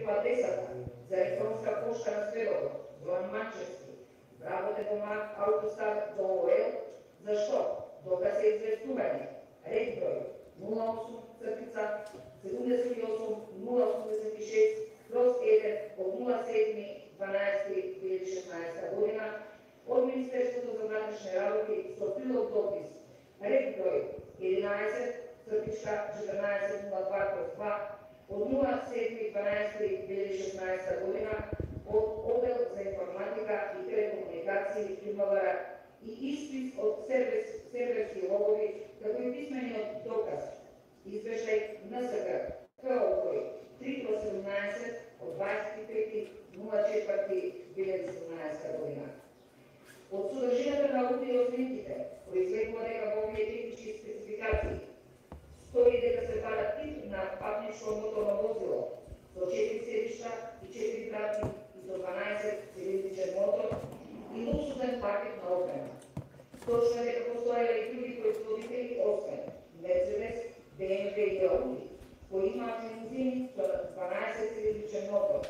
преку адресата за електронска пошта на Сведово, Зоан Манчевски, работе по МАК Аутостар до ОЛ, зашто дога се известување ред број 08-78-086/1 од 07.12.2016 година од Министерството за внатрешни работи со прилог допис ред број 11-1402/2 од 07.12.2016 година од Оддел за информатика и телекомуникации ФИМВР и испис од серверски логови, како и писмениот доказ, извештај НСК КО 317 од 25.04.2017 година. Од содржината на аудио снимките произлегува дека во овие технички спецификации стои дека се бара тип на патничко моторно возило со 4 седишта и 4 врати и со 12 цилиндричен мотор и луксузен пакет на опрема. Точно е дека постоеле и други производители освен Мерцедес, БМВ и Ауди, кои имаат лимузини со 12 цилиндричен мотор,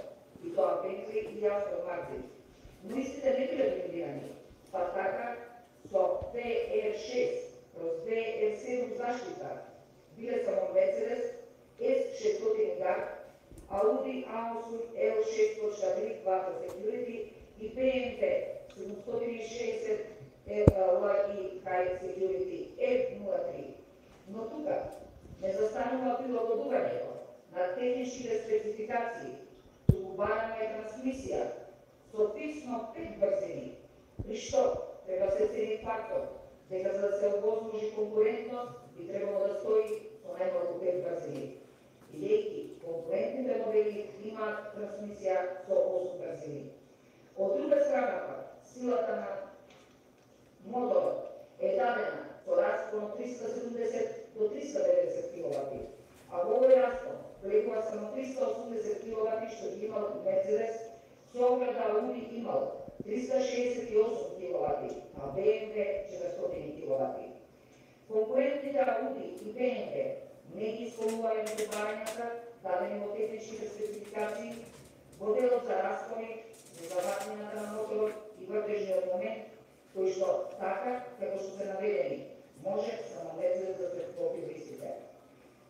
и тоа Бентли и Астон Мартин. Но истите не биле брендирани, па така со VR6/VR7 заштита биле само Мерцедес S600 Dark, Audi A8 L604 Quattro Security и BMW 760 LI High Security F03. Но тука не застанува прилагодувањето на техничките спецификации, туку бараме трансмисија со типсно 5 брзини, при што треба се цени фактор дека за да се овозможи конкурентност би требало да стои со најмалку 5 брзини. Бидејќи конкурентните модели имаат трансмисија со 8 брзини. Од друга страна, силата на моторот е дадена со распон од 370 до 390 кВт, а во овој распон влегува само 380 кВт што ги имал Мерцедес, со оглед да Ауди имал 368 кВт, а BMW 400 кВт. Конкурентните Ауди и BMW не ги исполнувале меѓу барањата дадени во техничките спецификации, во делот за распони, за ватнината на моторот и вртежниот момент, кои што така, како што се наведени, може само Мерцедес да се вклопи во истите.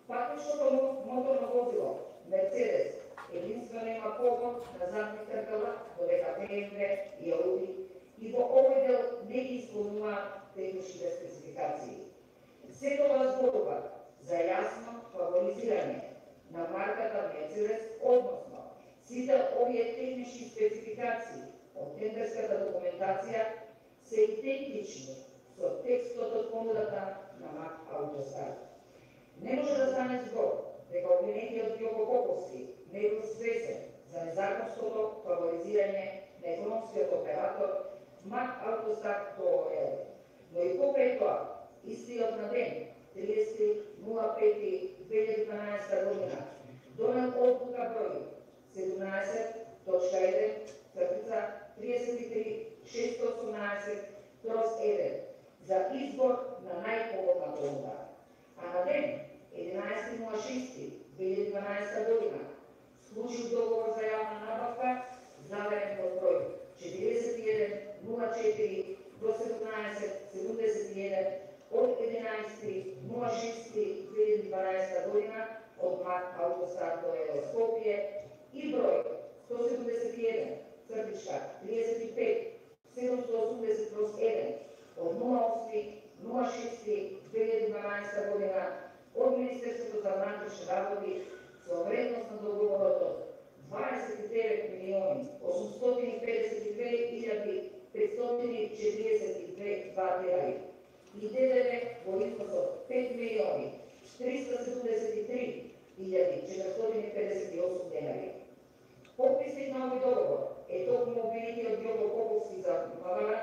Патничното моторно возило Мерцедес единствено има погон на задни тркала, додека BMW и Ауди и во овој дел не ги исполнуваат техничките спецификации. Се тоа зборува за јасно фаворизирање на марката Мерцедес, односно сите овие технички спецификации од тендерската документација се идентични со текстот од понудата на МАК Аутостар. Не може да стане збор дека обвинетиот Ѓоко Поповски не бил свесен за незаконското фаворизирање на економскиот оператор МАК Аутостар ООЛ, но и покрај тоа, истиот на ден, 30.05.2012 година, донел одлука број 17.1.33.618/1 за избор на најпогодна понуда, а на ден 11.06.2012 година склучил договор за јавна набавка заверен под број 41.04/17.71 од 11.06.2012 година од МАК Аутостар ООЛ Скопје и број 171.35.780/1 од 08.06.2012 година од Министерството за внатрешни работи со вредност на договорот од 29.852.542 и ДДВ во износ од 5.373.458 денари. Подписник на овој договор е токму обвинетиот Ѓоко Поповски за МВР,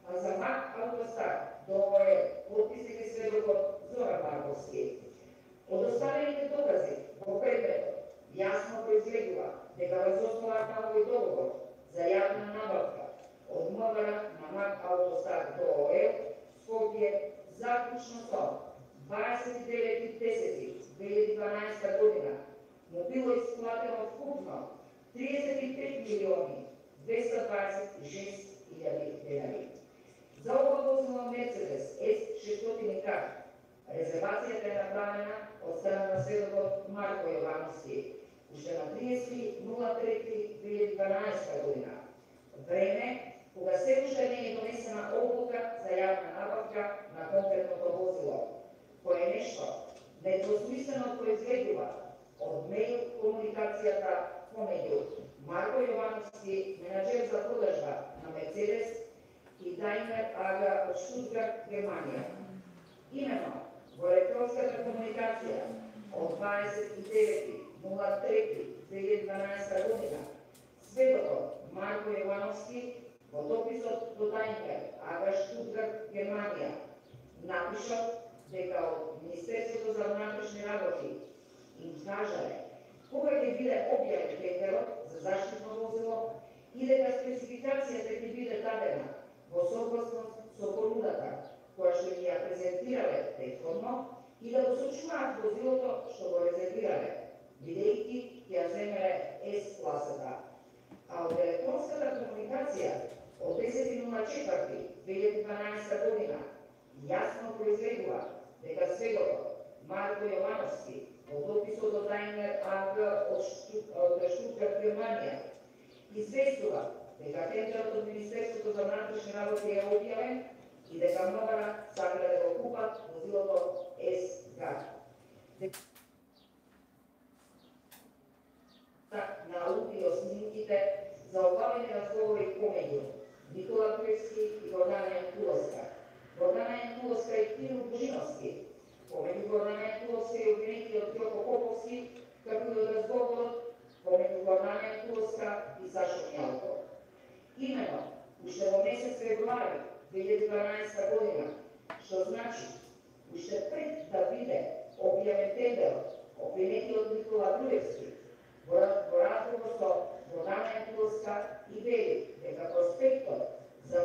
а за МАК Аутостар ООЛ подписник е сведокот Зоран Марковски. Од оставените докази во предметот јасно произлегува дека врз основата на овој договор за јавна набавка од МВР на МАК Аутостар ООЛ Скопје заклучно со 29.10.2012 година му било исплатено вкупно ukupno 35.226.000 денари. За ова возило Мерцедес S600K резервацијата е направена од страна на сведокот Марко Јовановски уште на 30.03.2012 година, време кога се уште не е донесена одлука за јавна набавка на конкретното возило, кое е нешто недвосмислено произведува од мејл комуникацијата помеѓу Марко Јовановски, менаџер за продажба на Мерцедес, и Daimler AG од Штутгарт, Германија. Именно во електронската комуникација од 29.03.2012 година, сведокот Марко Јовановски во дописот до Daimler AG Штутгарт, Германија, напишал дека од Министерството за внатрешни работи им кажале кога ќе биде објавен тендерот за заштитно возило и дека спецификацијата ќе биде дадена во согласност со понудата која што ги ја презентирале претходно и да го сочуваат возилото што го резервирале, бидејќи ќе ја земеле S-класата. А од електронската комуникација од 10.04.2012 година јасно произведува дека сведокот Марко Јовановски во дописот до Daimler AG од Штутгарт, Германија, известува дека тендерот од Министерството за внатрешни работи е објавен и дека Мобара сакале да го купат возилото S-GAR. На аудио снимките за обавени разговори помеѓу Никола Груевски и Гордана Јанкуловска, Гордана Јанкуловска и Кирил Божиновски, помеѓу Гордана Јанкуловска и обвинетиот Ѓоко Поповски, како и од разговорот помеѓу Гордана Јанкуловска и Сашо Мјалков. Именно, уште во месец февруари 2012 година, што значи, уште пред да биде објавен тендерот, обвинетиот Никола Груевски во разговор со Гордана Јанкуловска и вели дека проспектот за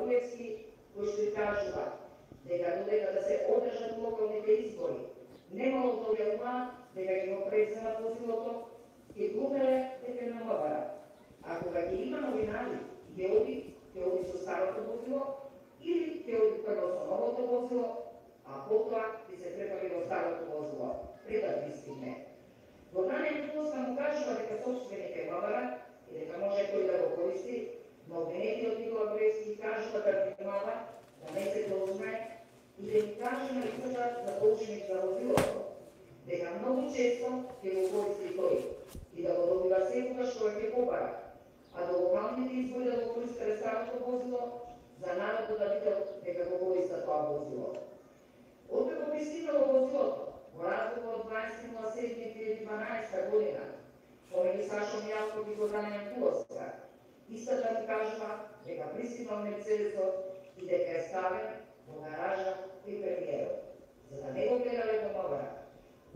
Груевски, кој што кажува дека додека да се одржат локалните избори, немало да објавуваат дека ќе го преземат возилото, ќе глумеле дека не Мобара. А кога ќе има новинари, ќе оди со старото возило или ќе оди прво со новото возило, а потоа ќе се препари во старото возило, пред да пристигне. Гордана Јанкуловска му кажува дека собственик е Мобара и дека може тој да го користи, но обвинетиот Никола Груевски кажува да внимава, да не се дознае и да им каже на лицата за должник за возилото, дека многу често ќе го користи тој и да го добива секогаш што ќе побара, а до локалните избори да го користи старото возило, за народот да видел дека го користи тоа возило. Откако пристигнало возилото, во разговор од 20.07.2012 година, помеѓу Сашо Мјалков и Гордана Јанкуловска, истата му кажува дека пристигнал Мерцедесот и дека е ставен во гаража при премиерот, за да не го гледале до Мобара.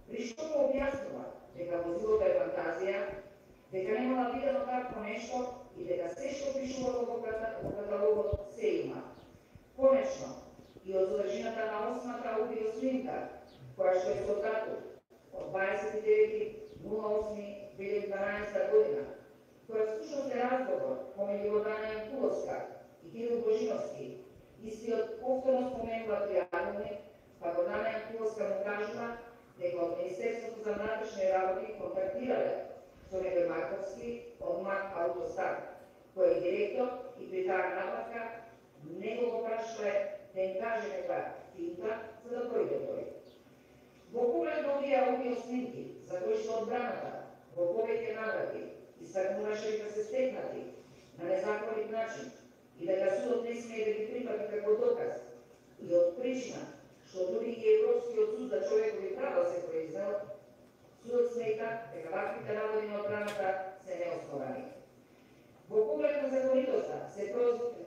При што му објаснува дека возилото е фантазија, дека немала видено такво нешто и дека се што пишувало во каталогот се има. Конечно, и од содржината на осмата аудио снимка, која што е со датум од 29.08.2012 година, која всушност е разговор помеѓу Гордана Јанкуловска и Кирил Божиновски, истиот повторно споменува пријавник, па Гордана Јанкуловска му кажува дека од Министерството за внатрешни работи контактирале со некој Марковски од Мак Аутостар, кој е директор и при таа набавка не го прашале да им каже некоја финта за да пројде тој. во повеќе наврати истакнуваше дека се стекнати на незаконит начин и дека судот не смее да ги прифати како доказ и од причина што дури и Европскиот суд за човекови права се произнел, судот смета дека ваквите наводи на одбраната се неосновани. Во поглед на законитоста се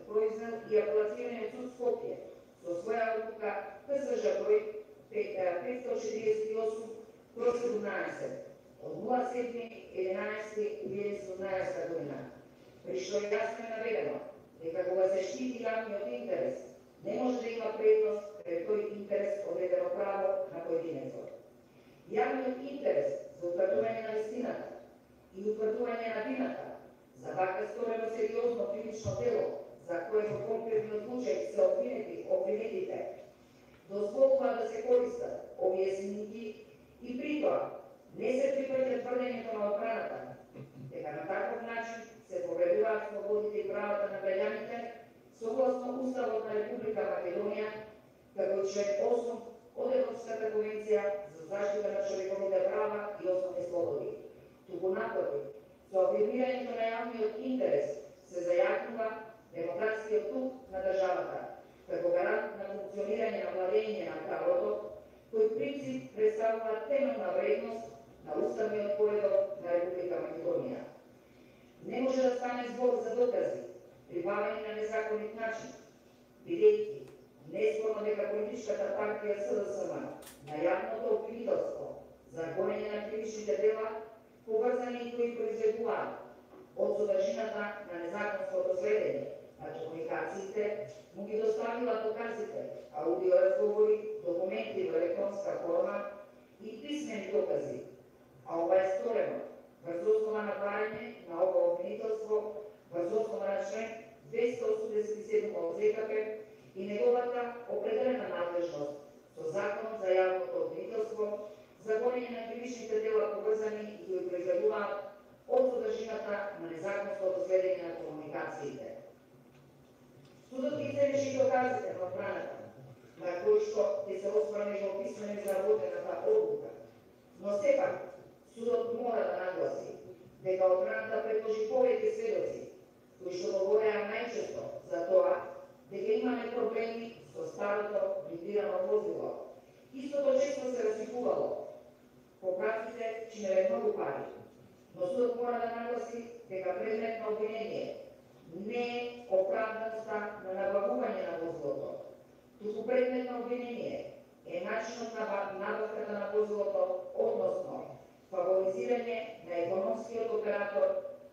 произнел и апелацијниот суд Скопје со своја одлука КСЖ број 548/17 од 07.11.2017 година, при што јасно е наведено дека кога се штити јавниот интерес, не може да има предност пред тој интерес одредено право на поединецот. Јавниот интерес за утврдување на вистината и утврдување на вината за вака сторено сериозно кривично дело, за кое во конкретниот случај се обвинетите, дозволува да се користат овие снимки и при тоа не се прифаќа тврдењето на одбраната дека на таков начин се повредуваат слободите и правата на граѓаните согласно Уставот на Република Македонија, како и член 8 од Европската конвенција за заштита на човековите права и основни слободи. Туку напротив, со афирмирањето на јавниот интерес се зајакнува демократскиот дух на државата, како гарант на функционирање на владење на правото, кој принцип представува темелна вредност на уставниот поредок на Република Македонија. Не може да стане збор за докази, прибавени на незаконит начин, бидејќи неспорно дека политичката партија СДСМ на јавното обвинителство за гонење на кривичните дела, поврзани и кои произлегуваат од содржината на незаконското следење на комуникациите, му ги доставила доказите, аудиоразговори, документи во електронска форма и писмени докази, а ова е сторено врз основа на барање на ова обвинителство, врз основа на член 287 од ЗКП и неговата определена надлежност со Законот за јавното обвинителство за гонење на кривичните дела поврзани и кои произлегуваат од содржината на незаконското следење на комуникациите. Судот ги ценеше и доказите на одбраната, на кои што ќе се осврне во писмено изработената одлука, но сепак судот мора да нагласи дека одбраната предложи повеќе сведоци, кои што говореа најчесто за тоа дека имаме проблеми со старото блокирано возило. Истото често се расипувало. Поправките чинеле многу пари, но судот мора да нагласи дека предмет на обвинение не е оправданоста на набавување на возилото, туку предмет на обвинение е начинот на набавката на возилото, односно фаворизирање на економскиот оператор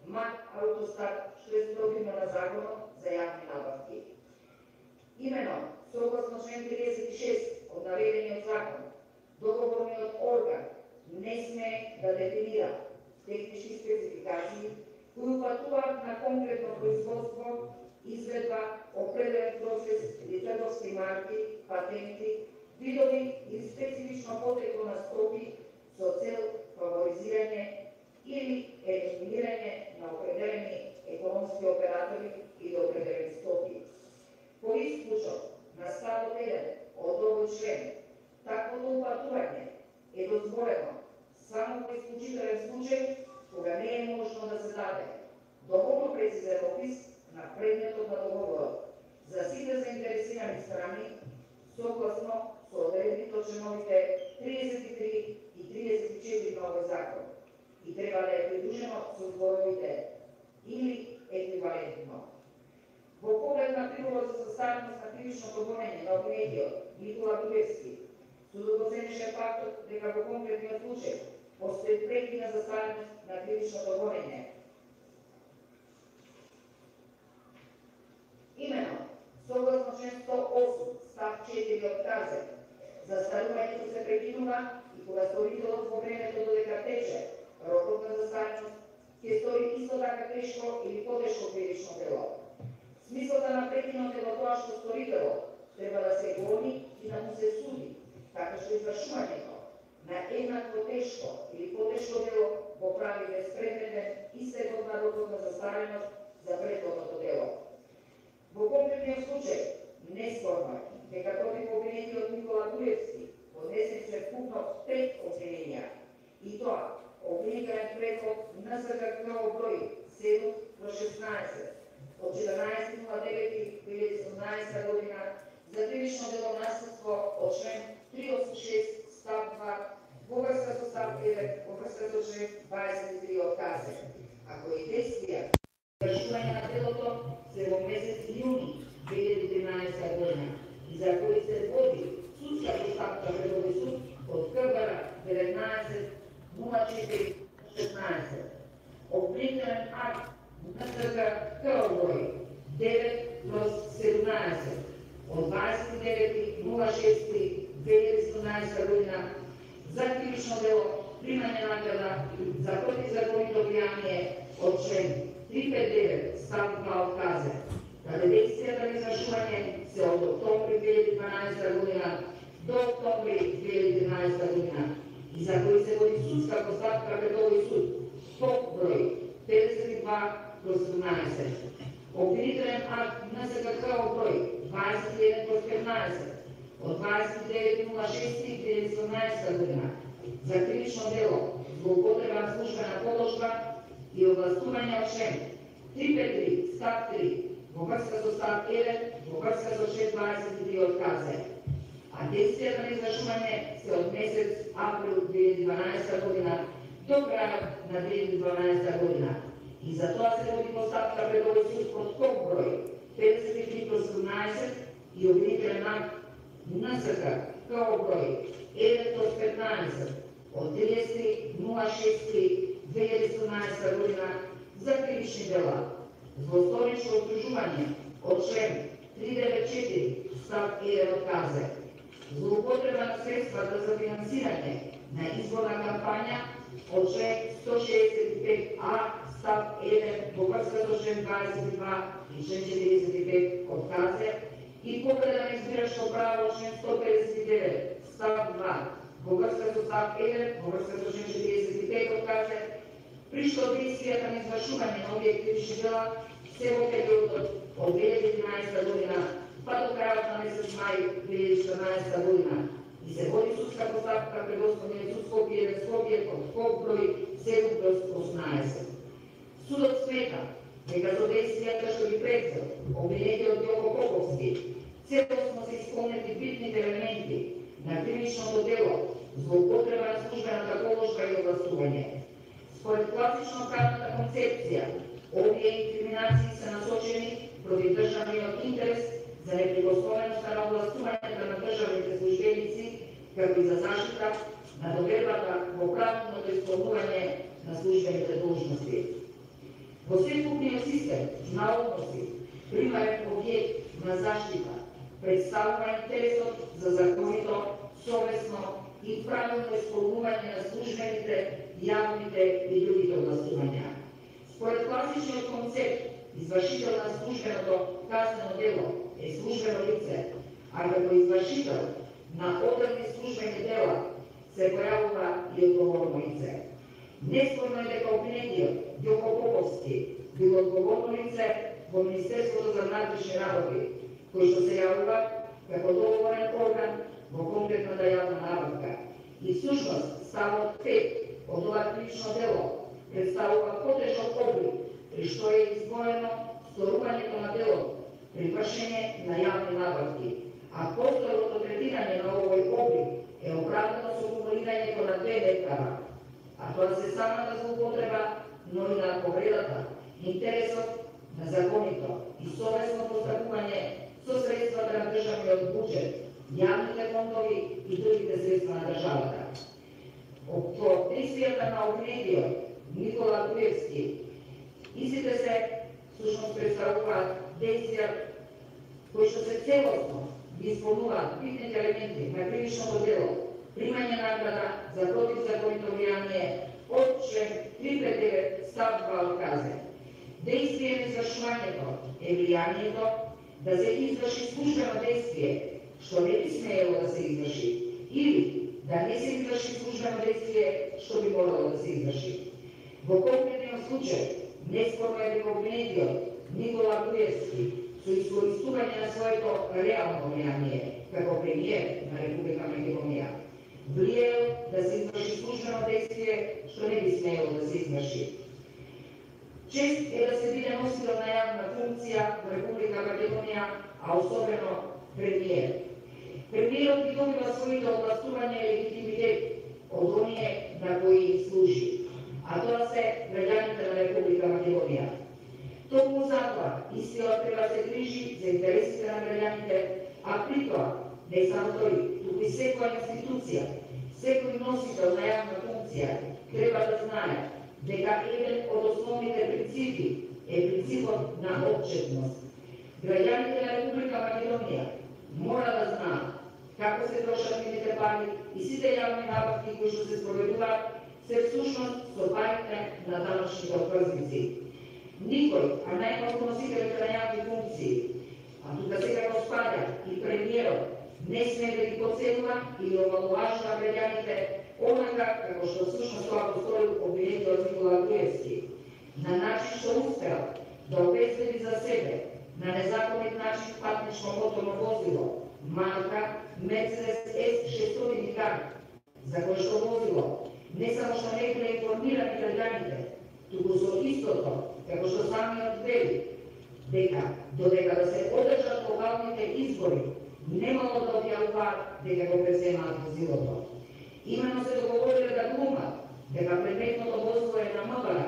МАК Аутостат, што е спротивно на Законот за јавни набавки. Имено, согласно член 36 од наведениот закон, договорниот орган не смее да дефинира технички спецификации кои упатуваат на конкретно производство, изгледба, определен процес или трговски марки, патенти, видови или специфично потрекло на стоки со цел фаворизирање или елиминирање на определени економски оператори или определени стоки. По исклучок на ставот 1 од овој член, таквото упатување е дозволено само во исклучителен случај кога не е можно да се даде доволно прецизен опис на предметот на договорот за сите заинтересирани страни согласно со одредбите од членовите 33 и 34 на овој закон и треба да е придружено со зборовите или еквивалентно. Во поглед на прилогот за составеност на кривичното гонење на обвинетиот Никола Груевски, судот оценеше фактот дека во конкретниот случај постои прекина заставеност на кривичното гонење. Имено, согласно член 108, став 4 од КЗ, застарувањето се прекинува и кога сторителот во времето додека тече рокот на заставеност ќе стори исто така тешко или потешко кривично дело. Смислата на прекинот е во тоа што сторителот треба да се гони и да му се суди, така што извршувањето на еднакво тешко или потешко дело го прави безпредметен истекот на рокот на застареност за претходното дело. Во конкретниот случај, неспорно е дека против обвинетиот Никола Груевски поднесен се вкупно 5 обвиненија, и тоа обвинителен предлог kao broj 7/16 od 14.09.2017 godina za krivično delo nasledstvo od člen 386 stav 2 Bugarska su stav 1, Bugarska su člen 23 otkaze. Ako je действия вршување на делото се во месец јуни 2013 година и за кои се води судска постапка пред овој суд од КБР 19.04.16. Обвинителен акт НСК КО број 9/17 од 29.06.2017 година за кривично дело примање наклада за противзаконито влијание од член 359 став 2 отказе, каде действијата на извршување се од октомври 2012 година до октомври 2013 година и за кои се води судска постапка пред овој суд по број 52/17. Обвинителен акт НСК КО број 21/15 од 29.06.2017 година за кривично дело злоупотреба на службена положба и овластување од член 353 став 3 во врска со став 1 во врска со член 23 отказе. А действијата на извршување се од месец април 2012 година до крајот на 2012 година. И за тоа се води постапка пред овој суд под код број 53/17 и обвинителен акт НСК КО број 1/15 од 30.06.2017 година за кривични дела, злосторничко опtužување од член 394 став 1 отказе, злоупотреба на средствата за финансирање на изборна кампања од член 165а став 1 во врска со член 22 и член 45 отказе и повреда на избирачко право од член 159 став 2 во врска со став 1 во врска со член 45 отказе, при што действијата на извршување на овие кривични дела се во периодот од 2011 година па до крајот на месец мај 2014 година и се води судска постапка пред Основниот суд Скопје под код број 7/18. Судот смета дека со действијата што ги предзел обвинетиот Јоко Поповски целосно се исполнети битните елементи на кривичното дело злоупотреба на службената положба и овластување. Според класично правната концепција, овие инкриминации се насочени против државниот интерес за неприкосновеноста на овластувањето на државните службеници, како и за заштита на довербата во правилното исполнување на службените должности. Во секупниот систем на односи, примарен објект на заштита представува интересот за законито, совесно и правилно исполнување на службените, јавните и другите овластувања. Според класичниот концепт, извршител на службеното казнено дело е службено лице, а како извршител на одредни службени дела се појавува и одговорно лице. Неспорно е дека обвинетиот Јоко Поповски бил одговорно лице во Министерството за внатрешни работи, кој што се јавува како договорен орган во конкретната јавна набавка. И всушност ставот 5 од ова кривично дело представува потежок облик, при што е изброено сторувањето на дело при вршење на јавни набавки, а повторното третирање на овој облик е оправдано со кумулирањето на 2 декара, а тоа се самата злоупотреба, но и на повредата, интересот на законито и совесно постапување со средствата на државниот буџет, јавните фондови и другите средства на државата. По действијата на обвинетиот Никола Груевски, истите се всушност представуваат действија кои што се целосно ги исполнуваат битните елементи на кривичното дело, примање награда за противзаконито влијание од член 359 став 2 отказе. Действие на извршувањето е влијанието да се изврши службено действие што не би смеело да се изврши, или да не се изврши службено действие што би морало да се изврши. Во конкретниот случај, неспорно е дека обвинетиот Никола Груевски со искористување на своето реално влијание како премиер на Република Македонија влијаел да се изврши службено действие што не би смеело да се изврши. Чест е да се биде носител на јавна функција во Република Македонија, а особено премиер. Премиерот ги добива своите овластувања и легитимитет од оние на кои служи, а тоа се граѓаните на Република Македонија. Токму затоа истиот треба се грижи за интересите на граѓаните, а при тоа не само тој, туку и секоја институција, секој носител на јавна функција треба да знае дека еден од основните принципи е принципот на отчетност. Граѓаните на Република Македонија мора да знаат како се трошат нивните пари и сите јавни набавки кои што се спроведуваат се всушност со парите на данъчните обврзници. Никој, а најмалку носителите на јавни функции, а тука сега го спаѓа и премиерот, не сме да ги подценува или омаловажува граѓаните онака како што всушност тоа го сторил обвинетиот Никола Груевски, на начин што успеал да обезбеди за себе на незаконит начин патнично моторно возило марка Mercedes S600K, за кој што возило не само што не биле информирани граѓаните, туку со истото, како што самиот вели, дека додека да се одржат локалните избори, немало да објавуваат дека го преземаат возилото. Имено се договориле да глумат дека предметното возило е на МВР,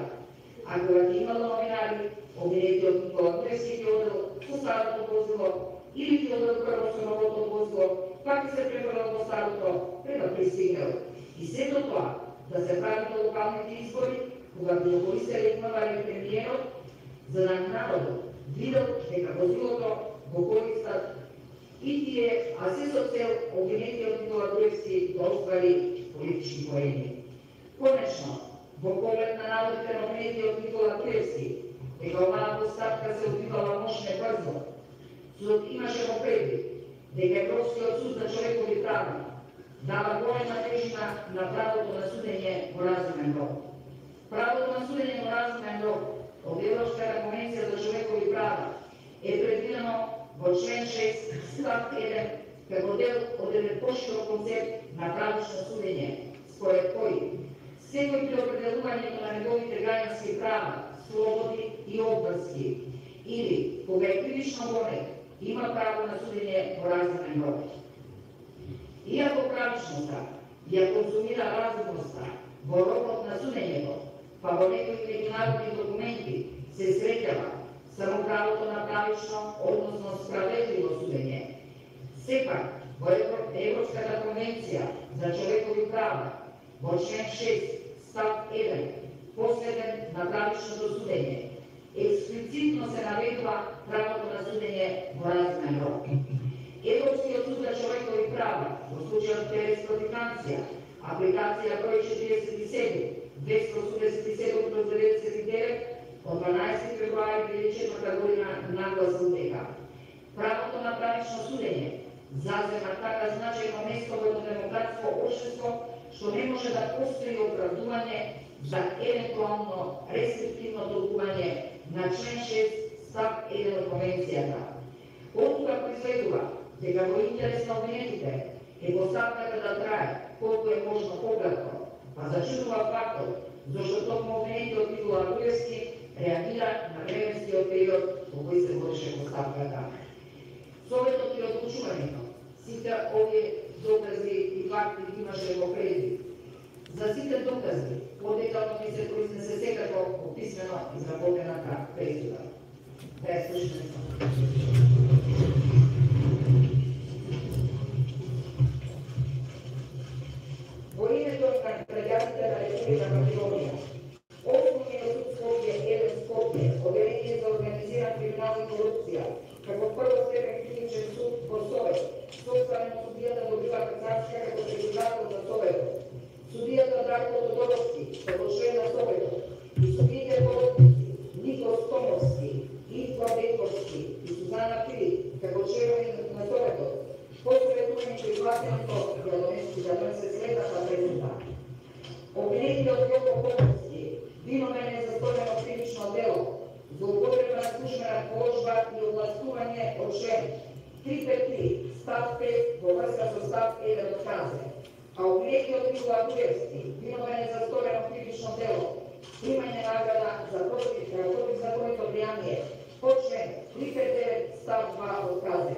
а кога ги имало новинари, обвинетиот Никола Груевски ги одел со старото возило или ги одел прво со новото возило, пак се пребрал во старото, пред да пристигнал. И сето тоа да се прави до локалните избори, кога ги користеле МВР и премиерот, за да народот видел дека возилото го користат и тие, а се со цел обвинетиот Никола Груевски да оствари политички поени. Конечно, во поглед на наводите на обвинетиот Никола Груевски, дека оваа постапка се одвивала мощно и брзо, судот имаше во предвид дека Европскиот суд за човекови права дава голема тежина на правото на судење во разумен рок. Правото на судење во разумен рок од Европската конвенција за човекови права е предвидено во член 6, став 1, како дел од еден поширок концепт на правично судење, според кој секој при определувањето на неговите граѓански права, слободи и обврски, или кога е кривично гонет, има право на судење во разумен рок. Иако правичноста ја консумира разумноста во рокот на судењето, па во некои меѓународни документи се среќава само правото на правично, односно справедливо судење. Сепак, во Европската конвенција за човекови права, во член 6, став 1, последен на правичното судење, експлицитно се наведува правото на судење во разумен рок. Европскиот суд за човекови права, во случајот Перес против Франција, апликација број 47, 287/99, од 12 февруари 2004 година нагласил дека правото на правично судење зазема така значајно место во едно демократско општество, што не може да постои оправдување за евентуално рестриктивно толкување на член 6, став 1 од конвенцијата. Од тука произлегува дека во интерес на обвинетите е постапката да трае колку е можно пократко, па зачудува фактот зашто токму обвинетиот Никола Груевски реагира на временскиот период во кој се водеше постапката. Советот и одлучувањето, сите овие докази и факти имаше во предвид. За сите докази, подетално ми се произнесе секако по писмено изработената пресуда. Да ја слушаме. Во името на граѓаните на Република Македонија, Окружниот суд Скопје, Елен Скопје, Одделение за организиран криминал и корупција, како првостепен клиничен суд во Совет, составен од судијата Добрива Кацарска како председател на Советот, судијата Дарко Тодоровски како член на Советот и судиите породници Нико Стомовски, Ивко Бековски и Сузана Филип како членови на Советот, посоветувањето и гласењето за се следната пресуда. Обвинетиот Јоко Поповски, виновен е за сторено кривично дело, злоупотреба на службена положба и овластување од член 353, став 5 во врска со став 1 од КАЗЕ, а обвинетиот Никола Груевски, виновен е за сторено кривично дело, primanje nagrada za protivzakonito prijavljanje počne 39 stav 2 od kazne.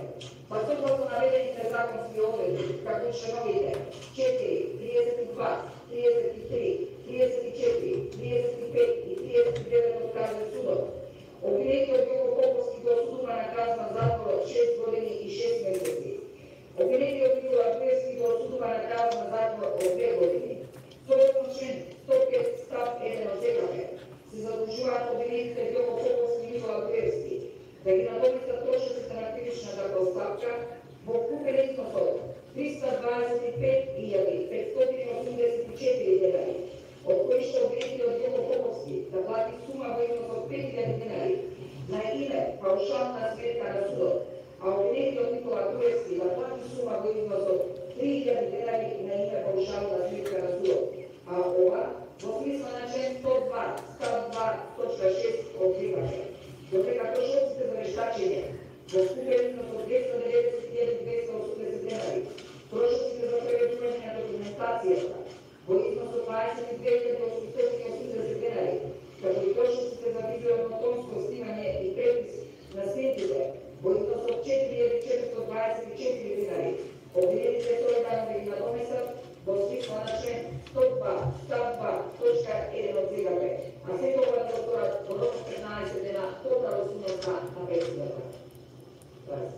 Pa sukladno navedenih zakonskih odredbi, kako članovite 4, 32, 33, 34, 35 i 39 od kazne sudova, obvinjeni od Popovski do odsudovana kazna zatvora od 6 godini i 6 mjeseci, obvinjeni od Pivski do odsudovana kazna zatvora od 2 godine. Sukladno člen 105 stav 1 od ZKP se zadužuje obvinitelj Popovski Nikola Pivski da je nadomjesta trošiti na krivična zapostavka zbog kupe iznosom 325.584 dinari, od kojih će obviniti od Joko Popovski da plati suma u iznosu od 5.000 dinari na ime paušalna smjetka na sudov, a obviniti od Nikola Pivski da plati suma u iznosu od 3.000 dinari na ime paušalna smjetka na sudov, a ova u smislu na člen 102 stav 2 točka 6 od prihvaća. Do tega troškovce za veštačenje, do skupe iznos od 291.280 dinari, troškovce za prevedivanje dokumentacije, do iznosu 22.880 dinari, kako i troškovce za videonotonsko snimanje i prepis na snimljive, do iznosu od 4.424 dinari, objedinite solidarno i nadomestak, do smisla na člen 102 stav 2 točka 1 od ZKP, a sve toga doktora od roku 15 dana totalno sunosa na predsjednika. Hvala.